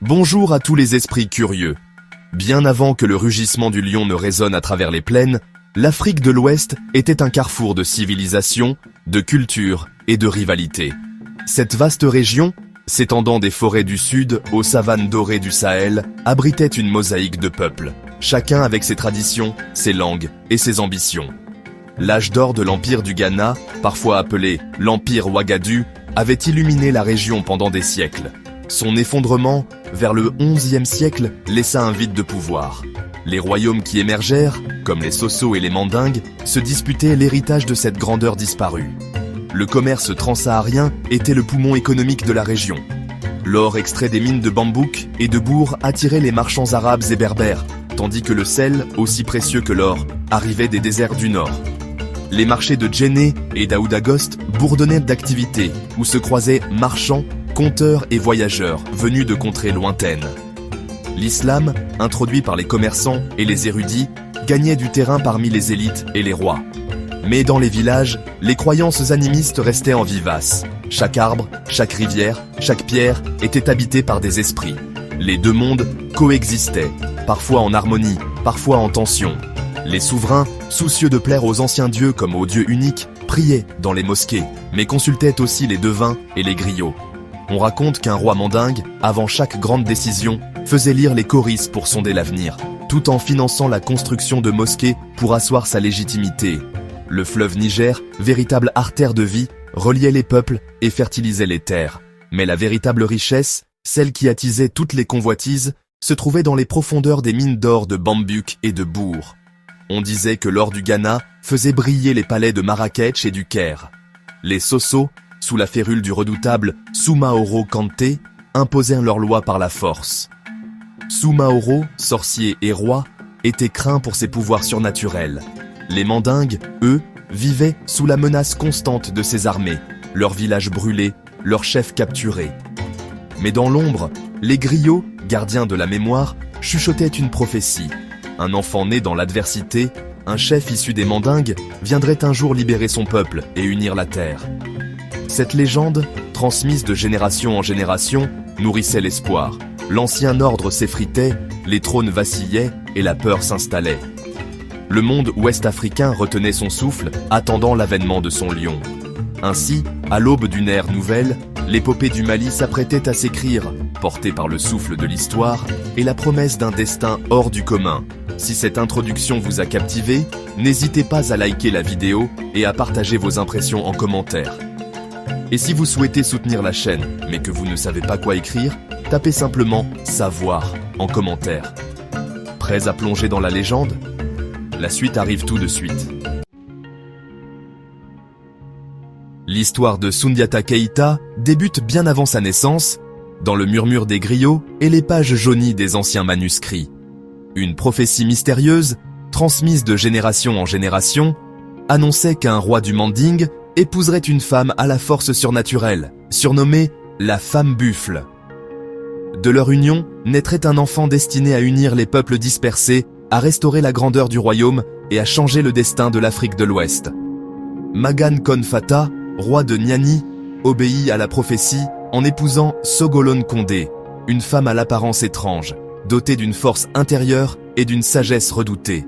Bonjour à tous les esprits curieux. Bien avant que le rugissement du lion ne résonne à travers les plaines, l'Afrique de l'Ouest était un carrefour de civilisation, de culture et de rivalité. Cette vaste région, s'étendant des forêts du sud aux savanes dorées du Sahel, abritait une mosaïque de peuples, chacun avec ses traditions, ses langues et ses ambitions. L'âge d'or de l'empire du Ghana, parfois appelé l'empire Ouagadougou, avait illuminé la région pendant des siècles. Son effondrement, vers le XIe siècle, laissa un vide de pouvoir. Les royaumes qui émergèrent, comme les Soso et les Mandingues, se disputaient l'héritage de cette grandeur disparue. Le commerce transsaharien était le poumon économique de la région. L'or extrait des mines de Bambouk et de Bour attirait les marchands arabes et berbères, tandis que le sel, aussi précieux que l'or, arrivait des déserts du nord. Les marchés de Djenné et d'Aoudagost bourdonnaient d'activités, où se croisaient marchands, conteurs et voyageurs venus de contrées lointaines. L'islam, introduit par les commerçants et les érudits, gagnait du terrain parmi les élites et les rois. Mais dans les villages, les croyances animistes restaient en vivaces. Chaque arbre, chaque rivière, chaque pierre était habité par des esprits. Les deux mondes coexistaient, parfois en harmonie, parfois en tension. Les souverains, soucieux de plaire aux anciens dieux comme au Dieu unique, priaient dans les mosquées, mais consultaient aussi les devins et les griots. On raconte qu'un roi mandingue, avant chaque grande décision, faisait lire les choristes pour sonder l'avenir, tout en finançant la construction de mosquées pour asseoir sa légitimité. Le fleuve Niger, véritable artère de vie, reliait les peuples et fertilisait les terres. Mais la véritable richesse, celle qui attisait toutes les convoitises, se trouvait dans les profondeurs des mines d'or de Bambouk et de Bour. On disait que l'or du Ghana faisait briller les palais de Marrakech et du Caire. Les Soso, sous la férule du redoutable Soumaoro Kanté, imposèrent leurs lois par la force. Soumaoro, sorcier et roi, était craint pour ses pouvoirs surnaturels. Les Mandingues, eux, vivaient sous la menace constante de ses armées, leurs villages brûlés, leurs chefs capturés. Mais dans l'ombre, les griots, gardiens de la mémoire, chuchotaient une prophétie. Un enfant né dans l'adversité, un chef issu des Mandingues, viendrait un jour libérer son peuple et unir la terre. Cette légende, transmise de génération en génération, nourrissait l'espoir. L'ancien ordre s'effritait, les trônes vacillaient et la peur s'installait. Le monde ouest-africain retenait son souffle, attendant l'avènement de son lion. Ainsi, à l'aube d'une ère nouvelle, l'épopée du Mali s'apprêtait à s'écrire, portée par le souffle de l'histoire et la promesse d'un destin hors du commun. Si cette introduction vous a captivé, n'hésitez pas à liker la vidéo et à partager vos impressions en commentaire. Et si vous souhaitez soutenir la chaîne, mais que vous ne savez pas quoi écrire, tapez simplement « Savoir » en commentaire. Prêts à plonger dans la légende ? La suite arrive tout de suite. L'histoire de Soundiata Keïta débute bien avant sa naissance, dans le murmure des griots et les pages jaunies des anciens manuscrits. Une prophétie mystérieuse, transmise de génération en génération, annonçait qu'un roi du Manding épouserait une femme à la force surnaturelle, surnommée la femme buffle. De leur union naîtrait un enfant destiné à unir les peuples dispersés, à restaurer la grandeur du royaume et à changer le destin de l'Afrique de l'Ouest. Magan Konfata, roi de Niani, obéit à la prophétie en épousant Sogolon Kondé, une femme à l'apparence étrange, dotée d'une force intérieure et d'une sagesse redoutée.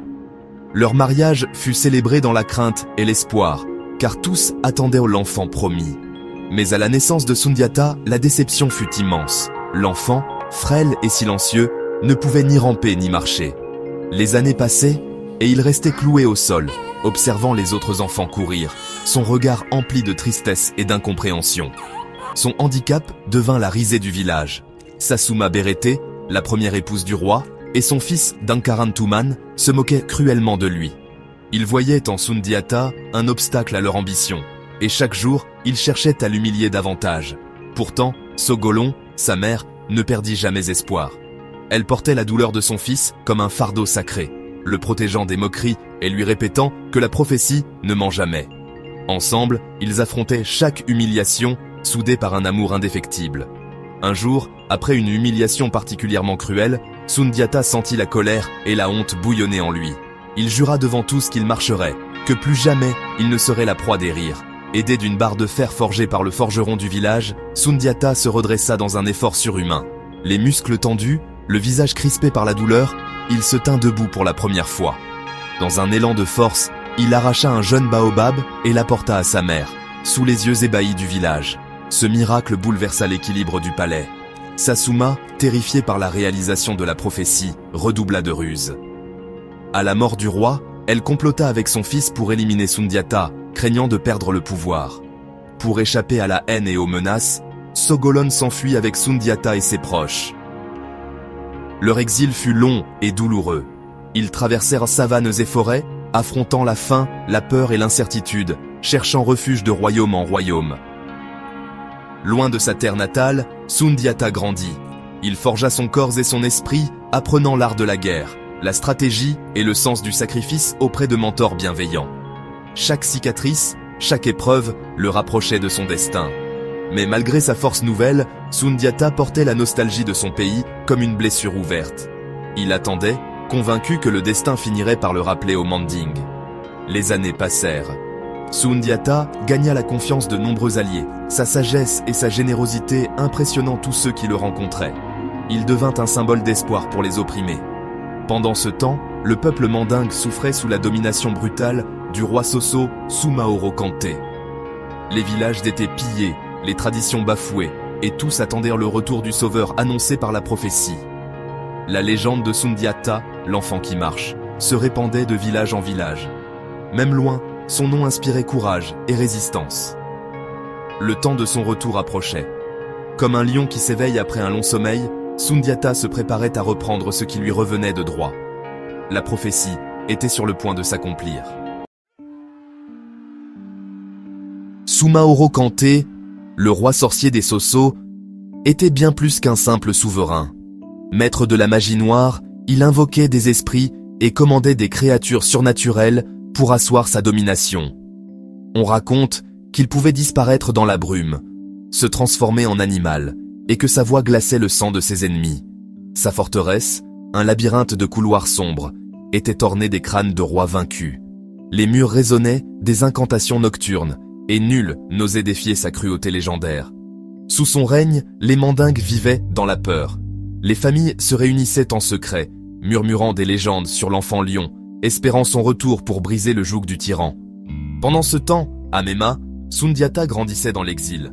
Leur mariage fut célébré dans la crainte et l'espoir, car tous attendaient l'enfant promis. Mais à la naissance de Soundiata, la déception fut immense. L'enfant, frêle et silencieux, ne pouvait ni ramper ni marcher. Les années passaient, et il restait cloué au sol, observant les autres enfants courir, son regard empli de tristesse et d'incompréhension. Son handicap devint la risée du village. Sassouma Bérété, la première épouse du roi, et son fils Dankarantouman se moquaient cruellement de lui. Ils voyaient en Soundiata un obstacle à leur ambition, et chaque jour, ils cherchaient à l'humilier davantage. Pourtant, Sogolon, sa mère, ne perdit jamais espoir. Elle portait la douleur de son fils comme un fardeau sacré, le protégeant des moqueries et lui répétant que la prophétie ne ment jamais. Ensemble, ils affrontaient chaque humiliation, soudés par un amour indéfectible. Un jour, après une humiliation particulièrement cruelle, Soundiata sentit la colère et la honte bouillonner en lui. Il jura devant tous qu'il marcherait, que plus jamais il ne serait la proie des rires. Aidé d'une barre de fer forgée par le forgeron du village, Soundiata se redressa dans un effort surhumain. Les muscles tendus, le visage crispé par la douleur, il se tint debout pour la première fois. Dans un élan de force, il arracha un jeune baobab et l'apporta à sa mère, sous les yeux ébahis du village. Ce miracle bouleversa l'équilibre du palais. Sasuma, terrifiée par la réalisation de la prophétie, redoubla de ruse. À la mort du roi, elle complota avec son fils pour éliminer Sundiata, craignant de perdre le pouvoir. Pour échapper à la haine et aux menaces, Sogolon s'enfuit avec Sundiata et ses proches. Leur exil fut long et douloureux. Ils traversèrent savanes et forêts, affrontant la faim, la peur et l'incertitude, cherchant refuge de royaume en royaume. Loin de sa terre natale, Sundiata grandit. Il forgea son corps et son esprit, apprenant l'art de la guerre, la stratégie et le sens du sacrifice auprès de mentors bienveillants. Chaque cicatrice, chaque épreuve le rapprochait de son destin. Mais malgré sa force nouvelle, Sundiata portait la nostalgie de son pays comme une blessure ouverte. Il attendait, convaincu que le destin finirait par le rappeler au Manding. Les années passèrent. Sundiata gagna la confiance de nombreux alliés, sa sagesse et sa générosité impressionnant tous ceux qui le rencontraient. Il devint un symbole d'espoir pour les opprimés. Pendant ce temps, le peuple mandingue souffrait sous la domination brutale du roi Soso Sumaoro Kante. Les villages étaient pillés, les traditions bafouées, et tous attendirent le retour du sauveur annoncé par la prophétie. La légende de Sundiata, l'enfant qui marche, se répandait de village en village. Même loin, son nom inspirait courage et résistance. Le temps de son retour approchait. Comme un lion qui s'éveille après un long sommeil, Sundiata se préparait à reprendre ce qui lui revenait de droit. La prophétie était sur le point de s'accomplir. Sumaoro Kante, le roi sorcier des Soso, était bien plus qu'un simple souverain. Maître de la magie noire, il invoquait des esprits et commandait des créatures surnaturelles pour asseoir sa domination. On raconte qu'il pouvait disparaître dans la brume, se transformer en animal, et que sa voix glaçait le sang de ses ennemis. Sa forteresse, un labyrinthe de couloirs sombres, était ornée des crânes de rois vaincus. Les murs résonnaient des incantations nocturnes, et nul n'osait défier sa cruauté légendaire. Sous son règne, les mandingues vivaient dans la peur. Les familles se réunissaient en secret, murmurant des légendes sur l'enfant lion, espérant son retour pour briser le joug du tyran. Pendant ce temps, à Mema, Sundiata grandissait dans l'exil.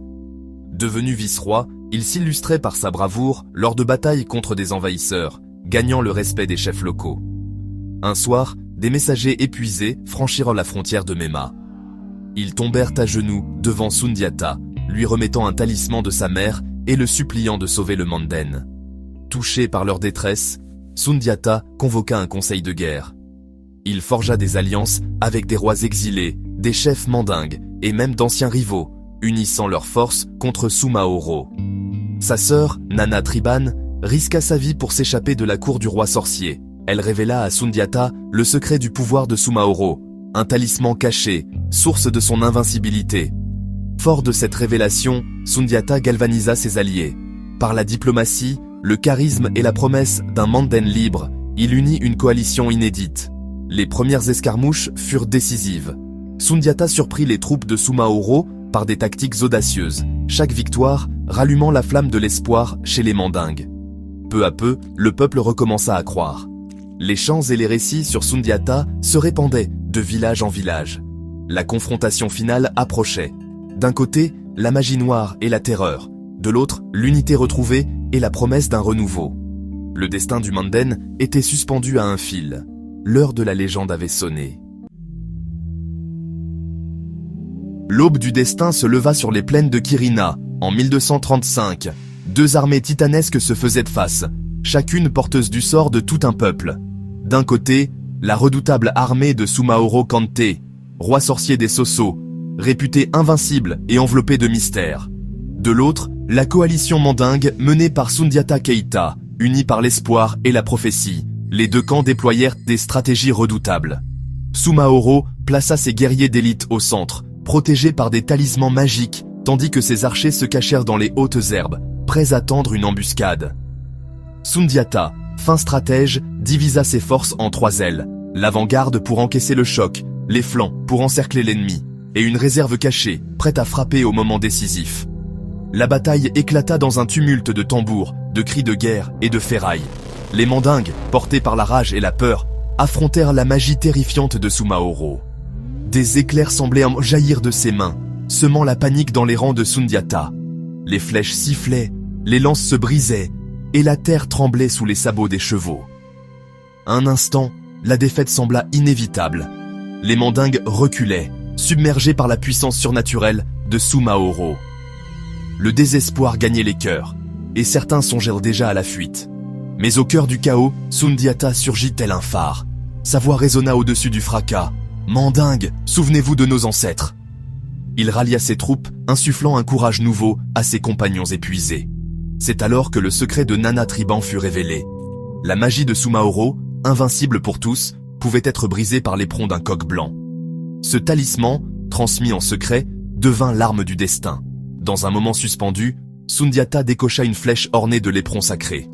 Devenu vice-roi, il s'illustrait par sa bravoure lors de batailles contre des envahisseurs, gagnant le respect des chefs locaux. Un soir, des messagers épuisés franchirent la frontière de Mema. Ils tombèrent à genoux devant Sundiata, lui remettant un talisman de sa mère et le suppliant de sauver le Manden. Touché par leur détresse, Sundiata convoqua un conseil de guerre. Il forgea des alliances avec des rois exilés, des chefs mandingues et même d'anciens rivaux, unissant leurs forces contre Sumaoro. Sa sœur, Nana Triban, risqua sa vie pour s'échapper de la cour du roi sorcier. Elle révéla à Sundiata le secret du pouvoir de Sumaoro, un talisman caché, source de son invincibilité. Fort de cette révélation, Sundiata galvanisa ses alliés. Par la diplomatie, le charisme et la promesse d'un Manden libre, il unit une coalition inédite. Les premières escarmouches furent décisives. Sundiata surprit les troupes de Sumaoro par des tactiques audacieuses, chaque victoire rallumant la flamme de l'espoir chez les mandingues. Peu à peu, le peuple recommença à croire. Les chants et les récits sur Sundiata se répandaient de village en village. La confrontation finale approchait. D'un côté, la magie noire et la terreur. De l'autre, l'unité retrouvée et la promesse d'un renouveau. Le destin du Manden était suspendu à un fil. L'heure de la légende avait sonné. L'aube du destin se leva sur les plaines de Kirina, en 1235. Deux armées titanesques se faisaient face, chacune porteuse du sort de tout un peuple. D'un côté, la redoutable armée de Sumaoro Kante, roi sorcier des Soso, réputé invincible et enveloppé de mystères. De l'autre, la coalition mandingue menée par Sundiata Keita, unie par l'espoir et la prophétie. Les deux camps déployèrent des stratégies redoutables. Sumaoro plaça ses guerriers d'élite au centre, protégés par des talismans magiques, tandis que ses archers se cachèrent dans les hautes herbes, prêts à tendre une embuscade. Sundiata, fin stratège, divisa ses forces en trois ailes, l'avant-garde pour encaisser le choc, les flancs pour encercler l'ennemi, et une réserve cachée, prête à frapper au moment décisif. La bataille éclata dans un tumulte de tambours, de cris de guerre et de ferrailles. Les mandingues, portés par la rage et la peur, affrontèrent la magie terrifiante de Sumaoro. Des éclairs semblaient jaillir de ses mains, semant la panique dans les rangs de Sundiata. Les flèches sifflaient, les lances se brisaient, et la terre tremblait sous les sabots des chevaux. Un instant, la défaite sembla inévitable. Les mandingues reculaient, submergés par la puissance surnaturelle de Sumaoro. Le désespoir gagnait les cœurs, et certains songèrent déjà à la fuite. Mais au cœur du chaos, Sundiata surgit tel un phare. Sa voix résonna au-dessus du fracas. « Mandingues, souvenez-vous de nos ancêtres !» Il rallia ses troupes, insufflant un courage nouveau à ses compagnons épuisés. C'est alors que le secret de Nana Triban fut révélé. La magie de Sumaoro, invincible pour tous, pouvait être brisée par l'éperon d'un coq blanc. Ce talisman, transmis en secret, devint l'arme du destin. Dans un moment suspendu, Sundiata décocha une flèche ornée de l'éperon sacré.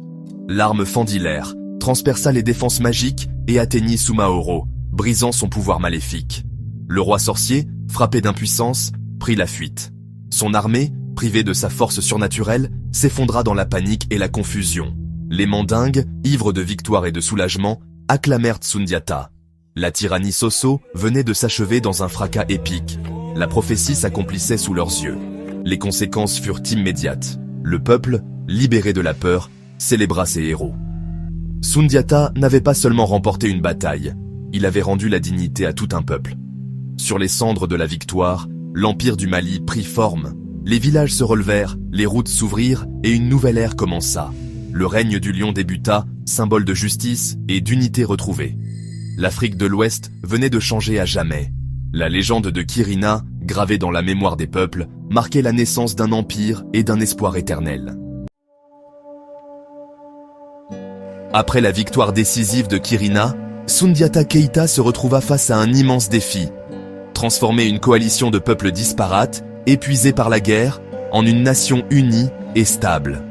L'arme fendit l'air, transperça les défenses magiques et atteignit Sumaoro, brisant son pouvoir maléfique. Le roi sorcier, frappé d'impuissance, prit la fuite. Son armée, privée de sa force surnaturelle, s'effondra dans la panique et la confusion. Les mandingues, ivres de victoire et de soulagement, acclamèrent Sundiata. La tyrannie Soso venait de s'achever dans un fracas épique. La prophétie s'accomplissait sous leurs yeux. Les conséquences furent immédiates. Le peuple, libéré de la peur, célébra ses héros. Sundiata n'avait pas seulement remporté une bataille, il avait rendu la dignité à tout un peuple. Sur les cendres de la victoire, l'empire du Mali prit forme. Les villages se relevèrent, les routes s'ouvrirent et une nouvelle ère commença. Le règne du lion débuta, symbole de justice et d'unité retrouvée. L'Afrique de l'Ouest venait de changer à jamais. La légende de Quirina, gravée dans la mémoire des peuples, marquait la naissance d'un empire et d'un espoir éternel. Après la victoire décisive de Quirina, Sundiata Keita se retrouva face à un immense défi. Transformer une coalition de peuples disparates, épuisés par la guerre, en une nation unie et stable.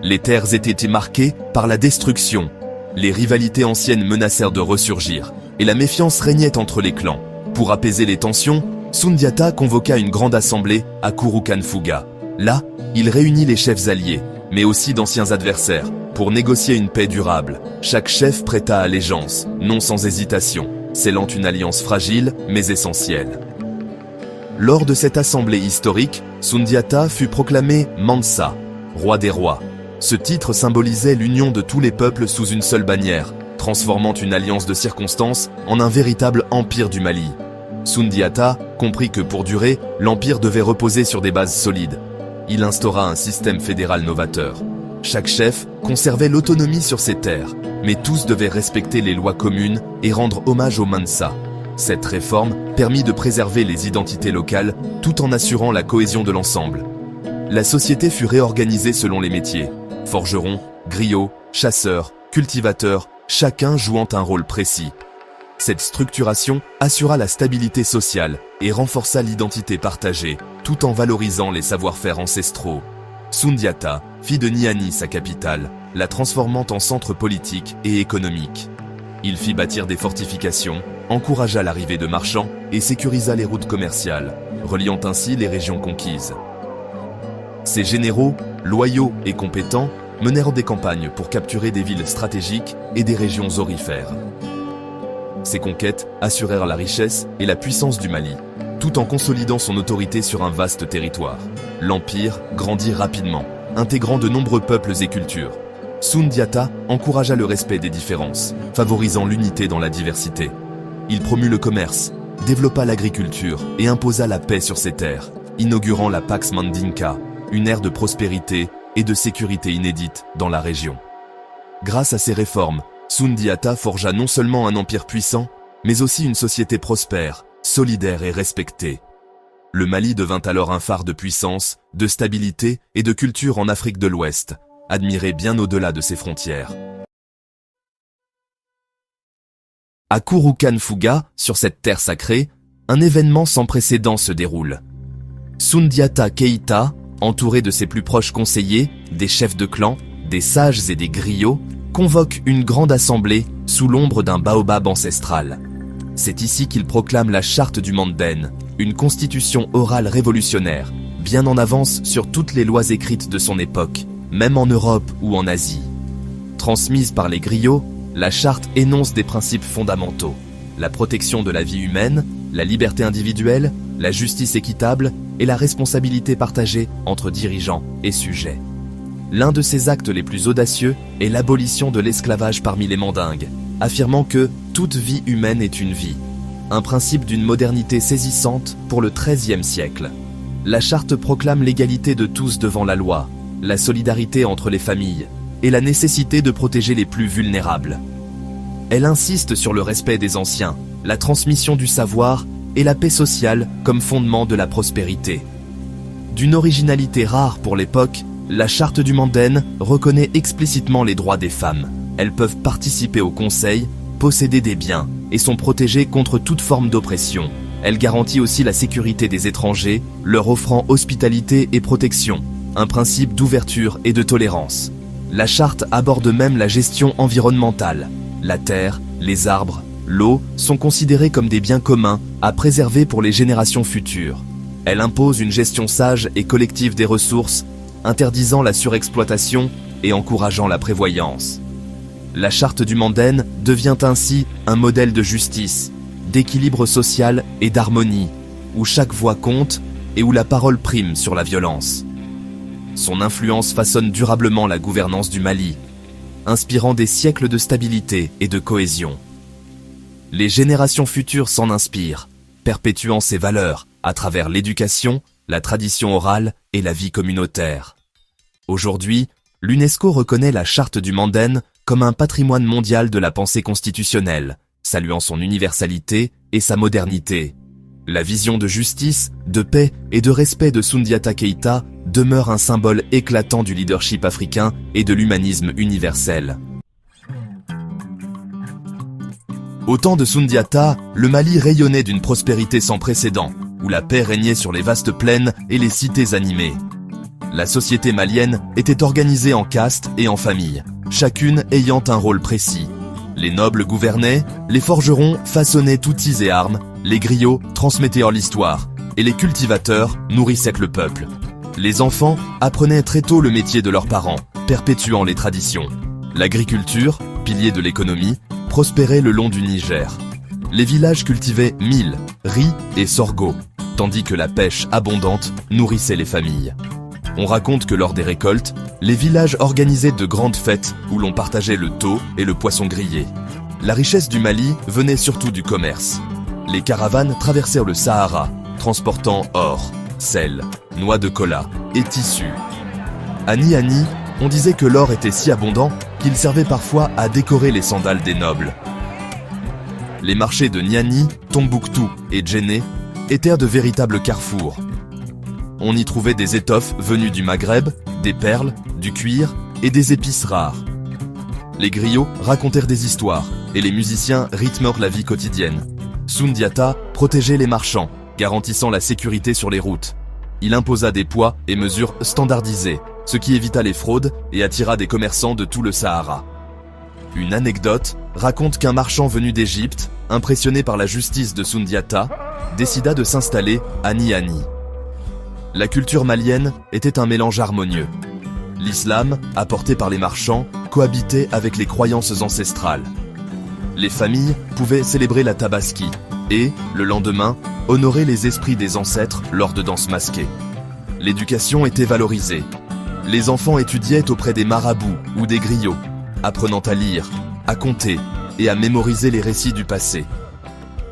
Les terres étaient marquées par la destruction. Les rivalités anciennes menacèrent de ressurgir, et la méfiance régnait entre les clans. Pour apaiser les tensions, Sundiata convoqua une grande assemblée à Kurukanfuga. Là, il réunit les chefs alliés, mais aussi d'anciens adversaires, pour négocier une paix durable. Chaque chef prêta allégeance, non sans hésitation, scellant une alliance fragile mais essentielle. Lors de cette assemblée historique, Sundiata fut proclamé Mansa, roi des rois. Ce titre symbolisait l'union de tous les peuples sous une seule bannière, transformant une alliance de circonstances en un véritable empire du Mali. Sundiata comprit que pour durer, l'empire devait reposer sur des bases solides. Il instaura un système fédéral novateur. Chaque chef conservait l'autonomie sur ses terres, mais tous devaient respecter les lois communes et rendre hommage au Mansa. Cette réforme permit de préserver les identités locales tout en assurant la cohésion de l'ensemble. La société fut réorganisée selon les métiers. Forgerons, griots, chasseurs, cultivateurs, chacun jouant un rôle précis. Cette structuration assura la stabilité sociale et renforça l'identité partagée, tout en valorisant les savoir-faire ancestraux. Sundiata fit de Niani sa capitale, la transformant en centre politique et économique. Il fit bâtir des fortifications, encouragea l'arrivée de marchands et sécurisa les routes commerciales, reliant ainsi les régions conquises. Ces généraux, loyaux et compétents, menèrent des campagnes pour capturer des villes stratégiques et des régions aurifères. Ces conquêtes assurèrent la richesse et la puissance du Mali, tout en consolidant son autorité sur un vaste territoire. L'empire grandit rapidement, intégrant de nombreux peuples et cultures. Sundiata encouragea le respect des différences, favorisant l'unité dans la diversité. Il promut le commerce, développa l'agriculture et imposa la paix sur ses terres, inaugurant la Pax Mandinka, une ère de prospérité et de sécurité inédite dans la région. Grâce à ces réformes, Sundiata forgea non seulement un empire puissant, mais aussi une société prospère, solidaire et respectée. Le Mali devint alors un phare de puissance, de stabilité et de culture en Afrique de l'Ouest, admiré bien au-delà de ses frontières. À Kurukanfuga, sur cette terre sacrée, un événement sans précédent se déroule. Sundiata Keita, entouré de ses plus proches conseillers, des chefs de clan, des sages et des griots, convoque une grande assemblée sous l'ombre d'un baobab ancestral. C'est ici qu'il proclame la charte du Manden, une constitution orale révolutionnaire, bien en avance sur toutes les lois écrites de son époque, même en Europe ou en Asie. Transmise par les griots, la charte énonce des principes fondamentaux: la protection de la vie humaine, la liberté individuelle, la justice équitable et la responsabilité partagée entre dirigeants et sujets. L'un de ses actes les plus audacieux est l'abolition de l'esclavage parmi les mandingues, affirmant que toute vie humaine est une vie. Un principe d'une modernité saisissante pour le XIIIe siècle. La charte proclame l'égalité de tous devant la loi, la solidarité entre les familles et la nécessité de protéger les plus vulnérables. Elle insiste sur le respect des anciens, la transmission du savoir et la paix sociale comme fondement de la prospérité. D'une originalité rare pour l'époque, la charte du Manden reconnaît explicitement les droits des femmes. Elles peuvent participer au conseil, posséder des biens et sont protégées contre toute forme d'oppression. Elle garantit aussi la sécurité des étrangers, leur offrant hospitalité et protection, un principe d'ouverture et de tolérance. La charte aborde même la gestion environnementale. La terre, les arbres, l'eau sont considérés comme des biens communs à préserver pour les générations futures. Elle impose une gestion sage et collective des ressources, interdisant la surexploitation et encourageant la prévoyance. La charte du Manden devient ainsi un modèle de justice, d'équilibre social et d'harmonie, où chaque voix compte et où la parole prime sur la violence. Son influence façonne durablement la gouvernance du Mali, inspirant des siècles de stabilité et de cohésion. Les générations futures s'en inspirent, perpétuant ses valeurs à travers l'éducation, la tradition orale et la vie communautaire. Aujourd'hui, l'UNESCO reconnaît la charte du Manden comme un patrimoine mondial de la pensée constitutionnelle, saluant son universalité et sa modernité. La vision de justice, de paix et de respect de Soundiata Keïta demeure un symbole éclatant du leadership africain et de l'humanisme universel. Au temps de Soundiata, le Mali rayonnait d'une prospérité sans précédent, où la paix régnait sur les vastes plaines et les cités animées. La société malienne était organisée en castes et en familles, chacune ayant un rôle précis. Les nobles gouvernaient, les forgerons façonnaient outils et armes, les griots transmettaient l'histoire, et les cultivateurs nourrissaient le peuple. Les enfants apprenaient très tôt le métier de leurs parents, perpétuant les traditions. L'agriculture, pilier de l'économie, prospérait le long du Niger. Les villages cultivaient mil, riz et sorgho, tandis que la pêche abondante nourrissait les familles. On raconte que lors des récoltes, les villages organisaient de grandes fêtes où l'on partageait le thau et le poisson grillé. La richesse du Mali venait surtout du commerce. Les caravanes traversèrent le Sahara, transportant or, sel, noix de cola et tissus. À Niani, on disait que l'or était si abondant qu'il servait parfois à décorer les sandales des nobles. Les marchés de Niani, Tombouctou et Djenné étaient de véritables carrefours. On y trouvait des étoffes venues du Maghreb, des perles, du cuir et des épices rares. Les griots racontèrent des histoires et les musiciens rythmèrent la vie quotidienne. Soundiata protégeait les marchands, garantissant la sécurité sur les routes. Il imposa des poids et mesures standardisés, ce qui évita les fraudes et attira des commerçants de tout le Sahara. Une anecdote raconte qu'un marchand venu d'Égypte, impressionné par la justice de Soundiata, décida de s'installer à Niani. La culture malienne était un mélange harmonieux. L'islam, apporté par les marchands, cohabitait avec les croyances ancestrales. Les familles pouvaient célébrer la tabaski et, le lendemain, honorer les esprits des ancêtres lors de danses masquées. L'éducation était valorisée. Les enfants étudiaient auprès des marabouts ou des griots, apprenant à lire, à compter et à mémoriser les récits du passé.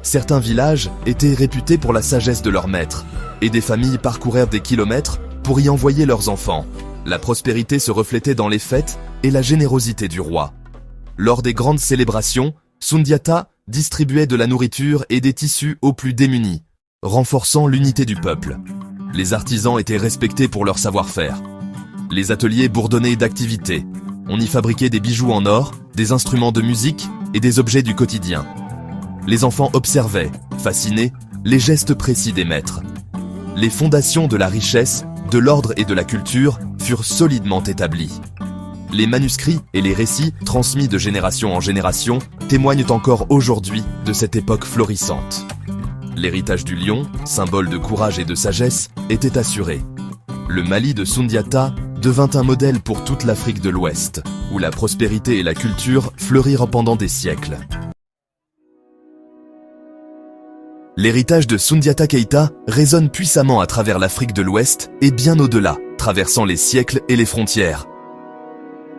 Certains villages étaient réputés pour la sagesse de leurs maîtres, et des familles parcourèrent des kilomètres pour y envoyer leurs enfants. La prospérité se reflétait dans les fêtes et la générosité du roi. Lors des grandes célébrations, Soundiata distribuait de la nourriture et des tissus aux plus démunis, renforçant l'unité du peuple. Les artisans étaient respectés pour leur savoir-faire. Les ateliers bourdonnaient d'activités. On y fabriquait des bijoux en or, des instruments de musique et des objets du quotidien. Les enfants observaient, fascinés, les gestes précis des maîtres. Les fondations de la richesse, de l'ordre et de la culture furent solidement établies. Les manuscrits et les récits, transmis de génération en génération, témoignent encore aujourd'hui de cette époque florissante. L'héritage du lion, symbole de courage et de sagesse, était assuré. Le Mali de Soundiata devint un modèle pour toute l'Afrique de l'Ouest, où la prospérité et la culture fleurirent pendant des siècles. L'héritage de Soundiata Keita résonne puissamment à travers l'Afrique de l'Ouest et bien au-delà, traversant les siècles et les frontières.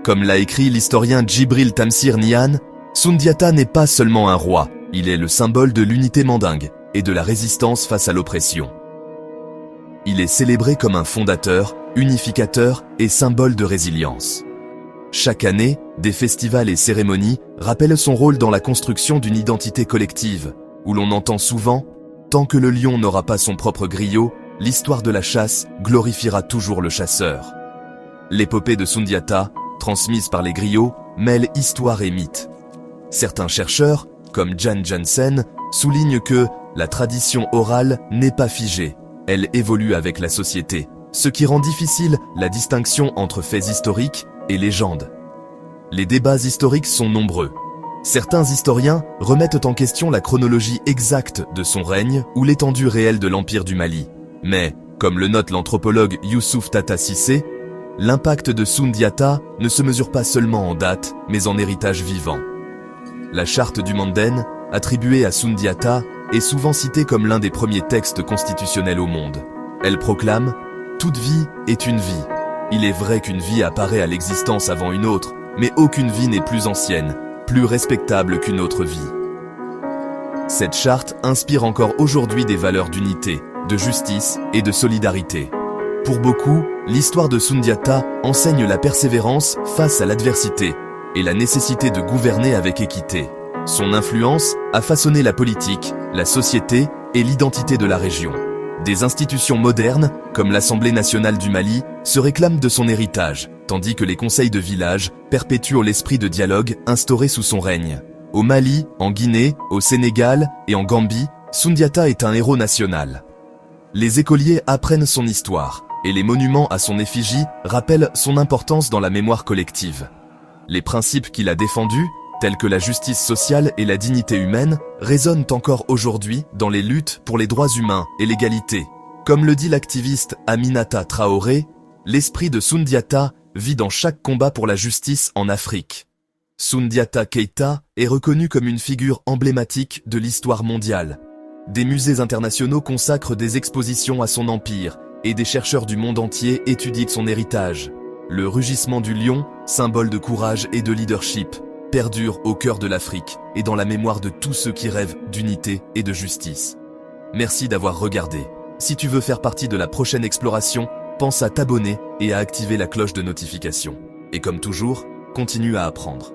Comme l'a écrit l'historien Djibril Tamsir Niane, Soundiata n'est pas seulement un roi, il est le symbole de l'unité mandingue et de la résistance face à l'oppression. Il est célébré comme un fondateur, unificateur et symbole de résilience. Chaque année, des festivals et cérémonies rappellent son rôle dans la construction d'une identité collective, où l'on entend souvent « Tant que le lion n'aura pas son propre griot, l'histoire de la chasse glorifiera toujours le chasseur ». L'épopée de Soundiata, transmise par les griots, mêle histoire et mythe. Certains chercheurs, comme Jan Jansen, soulignent que la tradition orale n'est pas figée, elle évolue avec la société, ce qui rend difficile la distinction entre faits historiques et légendes. Les débats historiques sont nombreux. Certains historiens remettent en question la chronologie exacte de son règne ou l'étendue réelle de l'Empire du Mali. Mais, comme le note l'anthropologue Youssouf Tata Cissé, l'impact de Soundiata ne se mesure pas seulement en date, mais en héritage vivant. La charte du Manden, attribuée à Soundiata, est souvent citée comme l'un des premiers textes constitutionnels au monde. Elle proclame « Toute vie est une vie ». Il est vrai qu'une vie apparaît à l'existence avant une autre, mais aucune vie n'est plus ancienne, plus respectable qu'une autre vie. Cette charte inspire encore aujourd'hui des valeurs d'unité, de justice et de solidarité. Pour beaucoup, l'histoire de Soundiata enseigne la persévérance face à l'adversité et la nécessité de gouverner avec équité. Son influence a façonné la politique, la société et l'identité de la région. Des institutions modernes, comme l'Assemblée nationale du Mali, se réclament de son héritage, tandis que les conseils de village perpétuent l'esprit de dialogue instauré sous son règne. Au Mali, en Guinée, au Sénégal et en Gambie, Soundiata est un héros national. Les écoliers apprennent son histoire, et les monuments à son effigie rappellent son importance dans la mémoire collective. Les principes qu'il a défendus, tels que la justice sociale et la dignité humaine, résonnent encore aujourd'hui dans les luttes pour les droits humains et l'égalité. Comme le dit l'activiste Aminata Traoré, l'esprit de Soundiata vit dans chaque combat pour la justice en Afrique. Soundiata Keita est reconnu comme une figure emblématique de l'histoire mondiale. Des musées internationaux consacrent des expositions à son empire et des chercheurs du monde entier étudient son héritage. Le rugissement du lion, symbole de courage et de leadership, perdure au cœur de l'Afrique et dans la mémoire de tous ceux qui rêvent d'unité et de justice. Merci d'avoir regardé. Si tu veux faire partie de la prochaine exploration, pense à t'abonner et à activer la cloche de notification. Et comme toujours, continue à apprendre.